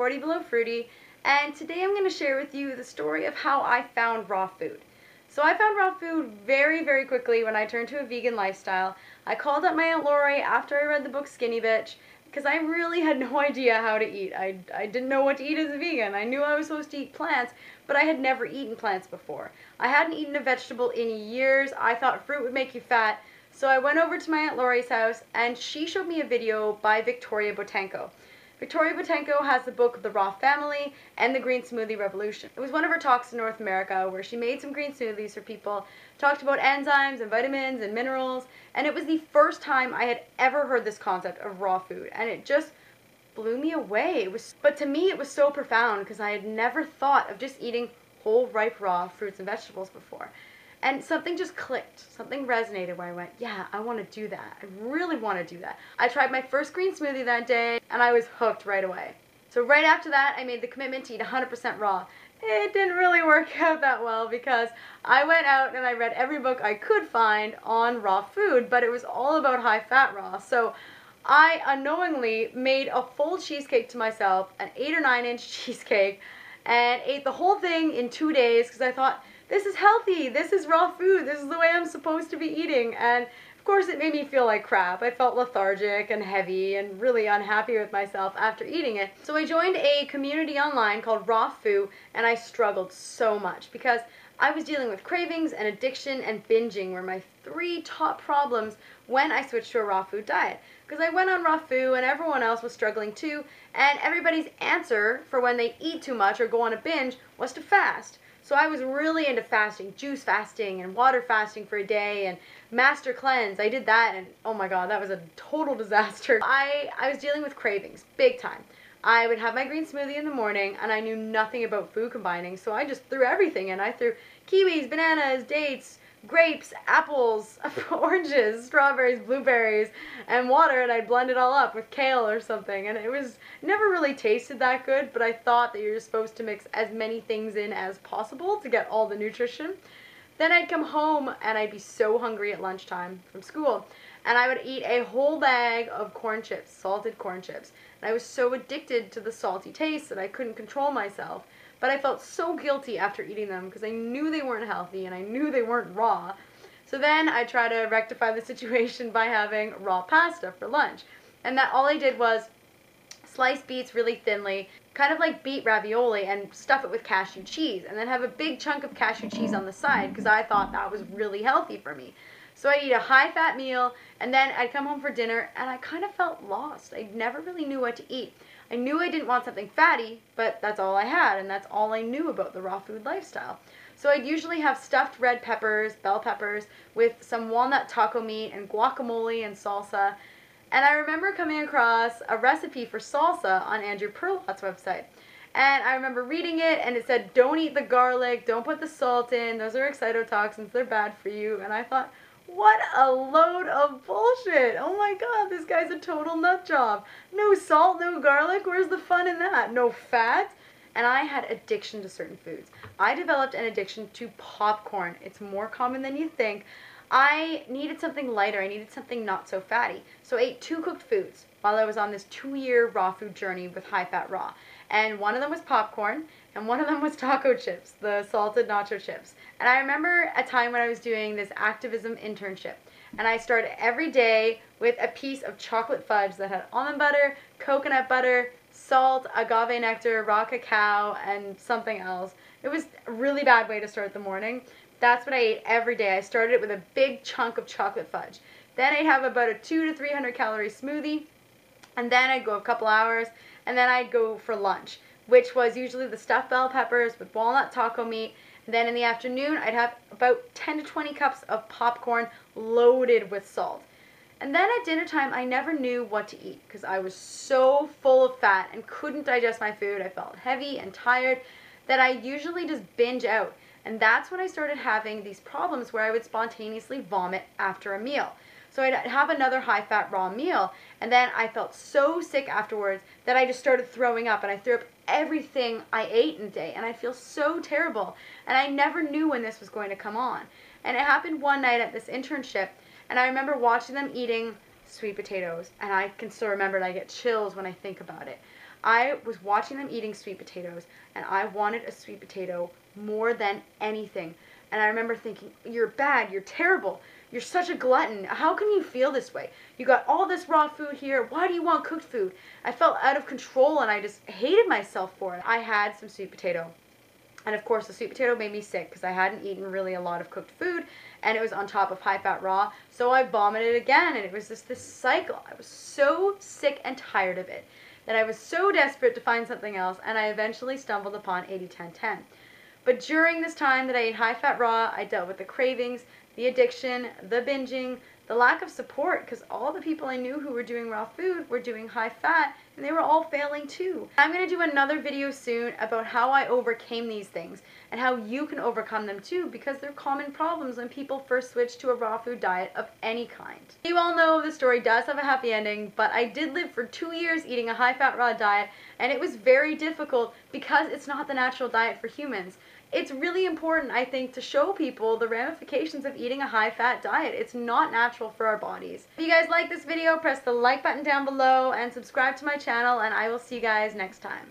40 Below Fruity, and today I'm going to share with you the story of how I found raw food. So I found raw food very, very quickly when I turned to a vegan lifestyle. I called up my Aunt Lori after I read the book Skinny Bitch because I really had no idea how to eat. I didn't know what to eat as a vegan. I knew I was supposed to eat plants, but I had never eaten plants before. I hadn't eaten a vegetable in years. I thought fruit would make you fat. So I went over to my Aunt Lori's house and she showed me a video by Victoria Boutenko. Victoria Boutenko has the book The Raw Family and The Green Smoothie Revolution. It was one of her talks in North America where she made some green smoothies for people, talked about enzymes and vitamins and minerals, and it was the first time I had ever heard this concept of raw food, and it just blew me away. But to me it was so profound because I had never thought of just eating whole, ripe, raw fruits and vegetables before. And something just clicked. Something resonated where I went, yeah, I want to do that. I really want to do that. I tried my first green smoothie that day, and I was hooked right away. So right after that, I made the commitment to eat 100% raw. It didn't really work out that well because I went out and I read every book I could find on raw food, but it was all about high-fat raw. So I unknowingly made a full cheesecake to myself, an 8 or 9 inch cheesecake, and ate the whole thing in 2 days because I thought, this is healthy, this is raw food, this is the way I'm supposed to be eating. And of course it made me feel like crap. I felt lethargic and heavy and really unhappy with myself after eating it. So I joined a community online called Raw Foo, and I struggled so much because I was dealing with cravings and addiction and binging were my 3 top problems when I switched to a raw food diet. Because I went on Raw Foo and everyone else was struggling too, and everybody's answer for when they eat too much or go on a binge was to fast. So I was really into fasting, juice fasting and water fasting for a day and master cleanse. I did that and oh my god, that was a total disaster. I was dealing with cravings, big time. I would have my green smoothie in the morning and I knew nothing about food combining, so I just threw everything in. I threw kiwis, bananas, dates, grapes, apples, oranges, strawberries, blueberries, and water, and I'd blend it all up with kale or something, and it was never really tasted that good, but I thought that you're supposed to mix as many things in as possible to get all the nutrition. Then I'd come home and I'd be so hungry at lunchtime from school, and I would eat a whole bag of corn chips, salted corn chips, and I was so addicted to the salty taste that I couldn't control myself. But I felt so guilty after eating them because I knew they weren't healthy and I knew they weren't raw. So then I tried to rectify the situation by having raw pasta for lunch. And that all I did was slice beets really thinly, kind of like beet ravioli, and stuff it with cashew cheese. And then have a big chunk of cashew cheese on the side because I thought that was really healthy for me. So I'd eat a high-fat meal, and then I'd come home for dinner, and I kind of felt lost. I never really knew what to eat. I knew I didn't want something fatty, but that's all I had, and that's all I knew about the raw food lifestyle. So I'd usually have stuffed red peppers, bell peppers, with some walnut taco meat and guacamole and salsa. And I remember coming across a recipe for salsa on Andrew Perlot's website. And I remember reading it, and it said, don't eat the garlic, don't put the salt in, those are excitotoxins, they're bad for you. And I thought, what a load of bullshit. Oh my god, this guy's a total nut job. No salt, no garlic, where's the fun in that? No fat? And I had addiction to certain foods. I developed an addiction to popcorn. It's more common than you think. I needed something lighter. I needed something not so fatty. So I ate 2 cooked foods while I was on this 2-year raw food journey with High Fat Raw. And one of them was popcorn, and one of them was taco chips, the salted nacho chips. And I remember a time when I was doing this activism internship, and I started every day with a piece of chocolate fudge that had almond butter, coconut butter, salt, agave nectar, raw cacao, and something else. It was a really bad way to start the morning. That's what I ate every day. I started it with a big chunk of chocolate fudge. Then I'd have about a 200 to 300 calorie smoothie, and then I'd go a couple hours, and then I'd go for lunch, which was usually the stuffed bell peppers with walnut taco meat. And then in the afternoon, I'd have about 10 to 20 cups of popcorn loaded with salt. And then at dinner time, I never knew what to eat because I was so full of fat and couldn't digest my food. I felt heavy and tired that I usually just binge out. And that's when I started having these problems where I would spontaneously vomit after a meal. So I'd have another high-fat raw meal, and then I felt so sick afterwards that I just started throwing up, and I threw up everything I ate in a day, and I feel so terrible. And I never knew when this was going to come on. And it happened one night at this internship, and I remember watching them eating sweet potatoes, and I can still remember it. I get chills when I think about it. I was watching them eating sweet potatoes, and I wanted a sweet potato more than anything. And I remember thinking, you're bad, you're terrible, you're such a glutton. How can you feel this way? You got all this raw food here. Why do you want cooked food? I felt out of control, and I just hated myself for it. I had some sweet potato. And of course, the sweet potato made me sick because I hadn't eaten really a lot of cooked food, and it was on top of high-fat raw. So I vomited again, and it was just this cycle. I was so sick and tired of it that I was so desperate to find something else, and I eventually stumbled upon 80-10-10. But during this time that I ate high-fat raw, I dealt with the cravings, the addiction, the binging, the lack of support, because all the people I knew who were doing raw food were doing high-fat, and they were all failing too. I'm going to do another video soon about how I overcame these things and how you can overcome them too, because they're common problems when people first switch to a raw food diet of any kind. You all know the story does have a happy ending, but I did live for 2 years eating a high-fat raw diet, and it was very difficult because it's not the natural diet for humans. It's really important, I think, to show people the ramifications of eating a high-fat diet. It's not natural for our bodies. If you guys like this video, press the like button down below and subscribe to my channel, and I will see you guys next time.